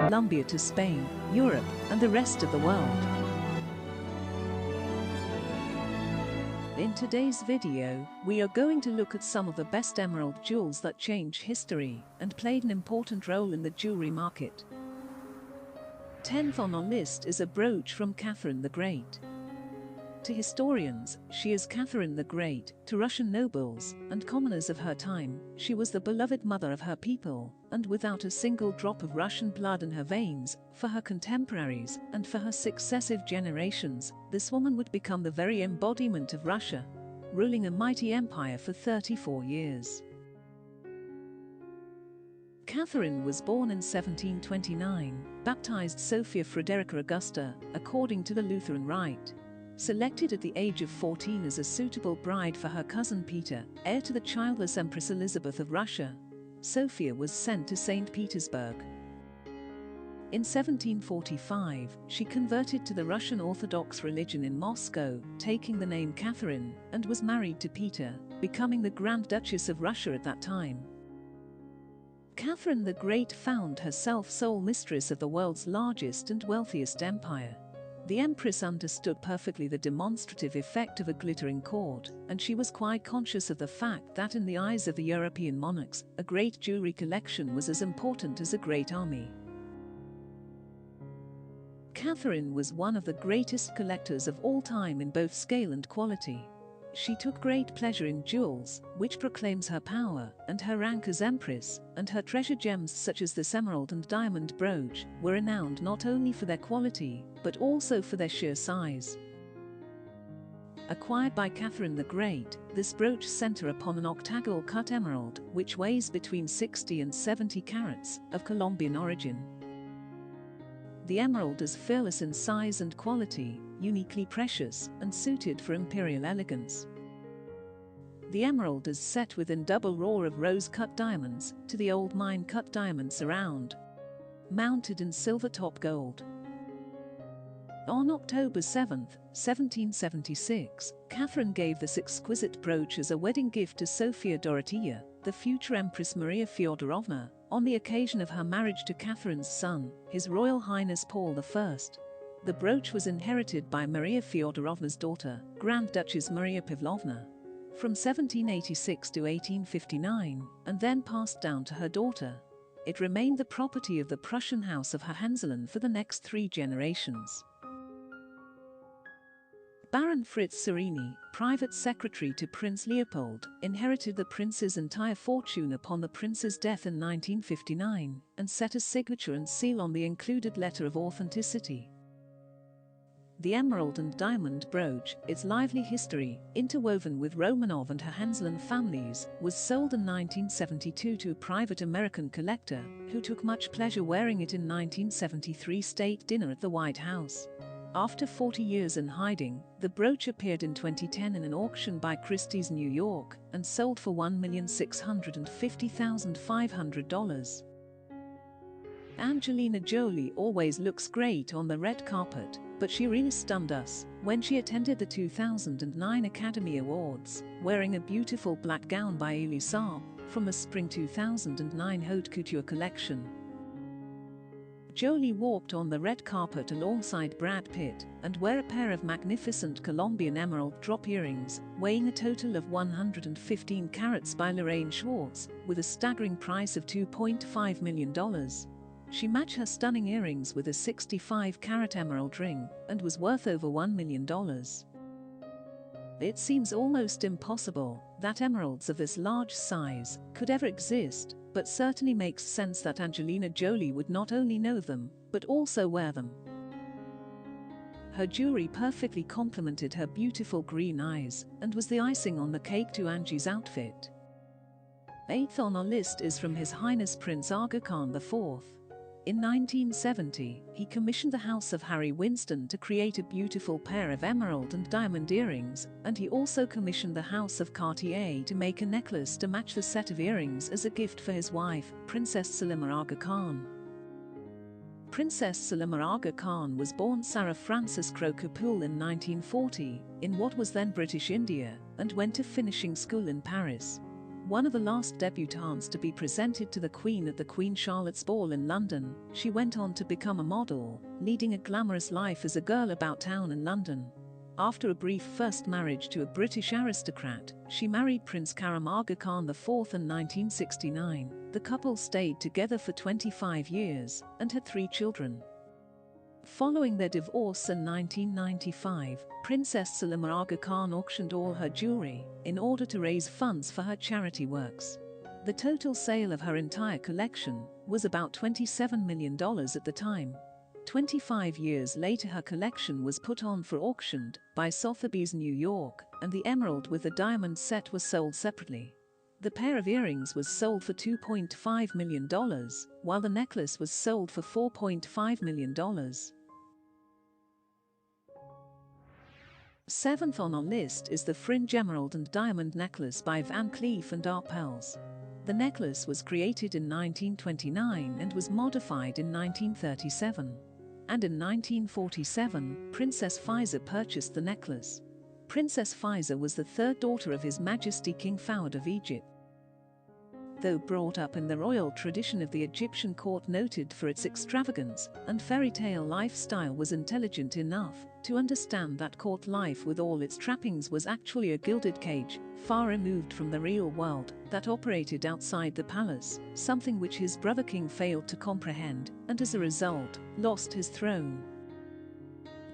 Colombia to Spain, Europe, and the rest of the world. In today's video, we are going to look at some of the best emerald jewels that changed history and played an important role in the jewelry market. 10th on our list is a brooch from Catherine the Great. To historians, she is Catherine the Great. To Russian nobles and commoners of her time, she was the beloved mother of her people, and without a single drop of Russian blood in her veins, for her contemporaries and for her successive generations, this woman would become the very embodiment of Russia, ruling a mighty empire for 34 years. Catherine was born in 1729, baptized Sophia Frederica Augusta, according to the Lutheran Rite. Selected at the age of 14 as a suitable bride for her cousin Peter, heir to the childless Empress Elizabeth of Russia, Sophia was sent to St. Petersburg. In 1745, she converted to the Russian Orthodox religion in Moscow, taking the name Catherine, and was married to Peter, becoming the Grand Duchess of Russia at that time. Catherine the Great found herself sole mistress of the world's largest and wealthiest empire. The Empress understood perfectly the demonstrative effect of a glittering court, and she was quite conscious of the fact that in the eyes of the European monarchs, a great jewelry collection was as important as a great army. Catherine was one of the greatest collectors of all time in both scale and quality. She took great pleasure in jewels, which proclaims her power and her rank as empress, and her treasure gems such as this emerald and diamond brooch were renowned not only for their quality, but also for their sheer size. Acquired by Catherine the Great, this brooch centers upon an octagonal cut emerald which weighs between 60 and 70 carats, of Colombian origin. The emerald is fearless in size and quality, uniquely precious, and suited for imperial elegance. The emerald is set within double row of rose-cut diamonds, to the old mine-cut diamonds around, mounted in silver-top gold. On October 7, 1776, Catherine gave this exquisite brooch as a wedding gift to Sophia Dorothea, the future Empress Maria Fyodorovna, on the occasion of her marriage to Catherine's son, His Royal Highness Paul I. The brooch was inherited by Maria Fyodorovna's daughter, Grand Duchess Maria Pavlovna, from 1786 to 1859, and then passed down to her daughter. It remained the property of the Prussian House of Hohenzollern for the next 3 generations. Baron Fritz Serini, private secretary to Prince Leopold, inherited the prince's entire fortune upon the prince's death in 1959, and set a signature and seal on the included letter of authenticity. The emerald and diamond brooch, its lively history, interwoven with Romanov and Hohenzollern families, was sold in 1972 to a private American collector, who took much pleasure wearing it in 1973 state dinner at the White House. After 40 years in hiding, the brooch appeared in 2010 in an auction by Christie's New York, and sold for $1,650,500. Angelina Jolie always looks great on the red carpet, but she really stunned us when she attended the 2009 Academy Awards, wearing a beautiful black gown by Elie Saab from a spring 2009 haute couture collection. Jolie walked on the red carpet alongside Brad Pitt and wore a pair of magnificent Colombian emerald drop earrings, weighing a total of 115 carats by Lorraine Schwartz, with a staggering price of $2.5 million. She matched her stunning earrings with a 65-carat emerald ring and was worth over $1 million. It seems almost impossible that emeralds of this large size could ever exist, but certainly makes sense that Angelina Jolie would not only know them, but also wear them. Her jewelry perfectly complemented her beautiful green eyes, and was the icing on the cake to Angie's outfit. 8th on our list is from His Highness Prince Aga Khan IV. In 1970, he commissioned the House of Harry Winston to create a beautiful pair of emerald and diamond earrings, and he also commissioned the House of Cartier to make a necklace to match the set of earrings as a gift for his wife, Princess Salima Aga Khan. Princess Salima Aga Khan was born Sarah Frances Crowe Kapul in 1940, in what was then British India, and went to finishing school in Paris. One of the last debutantes to be presented to the Queen at the Queen Charlotte's Ball in London, she went on to become a model, leading a glamorous life as a girl about town in London. After a brief first marriage to a British aristocrat, she married Prince Karam Aga Khan IV in 1969. The couple stayed together for 25 years and had 3 children. Following their divorce in 1995, Princess Salima Aga Khan auctioned all her jewelry in order to raise funds for her charity works. The total sale of her entire collection was about $27 million at the time. 25 years later, her collection was put on for auction by Sotheby's New York, and the emerald with the diamond set was sold separately. The pair of earrings was sold for $2.5 million, while the necklace was sold for $4.5 million. 7th on our list is the Fringe Emerald and Diamond Necklace by Van Cleef & Arpels. The necklace was created in 1929 and was modified in 1937. And in 1947, Princess Faiza purchased the necklace. Princess Faiza was the 3rd daughter of His Majesty King Fahd of Egypt. Though brought up in the royal tradition of the Egyptian court noted for its extravagance and fairy tale lifestyle, was intelligent enough to understand that court life with all its trappings was actually a gilded cage, far removed from the real world, that operated outside the palace, something which his brother King failed to comprehend, and as a result, lost his throne.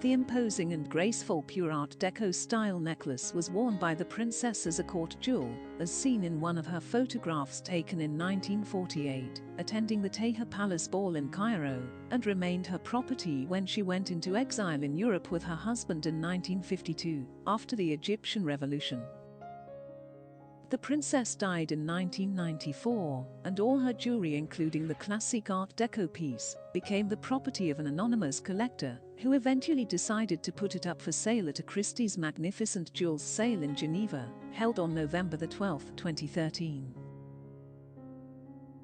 The imposing and graceful pure Art Deco style necklace was worn by the princess as a court jewel, as seen in one of her photographs taken in 1948, attending the Taha Palace Ball in Cairo, and remained her property when she went into exile in Europe with her husband in 1952, after the Egyptian Revolution. The princess died in 1994, and all her jewelry, including the classic Art Deco piece, became the property of an anonymous collector, who eventually decided to put it up for sale at a Christie's Magnificent Jewels sale in Geneva, held on November 12, 2013.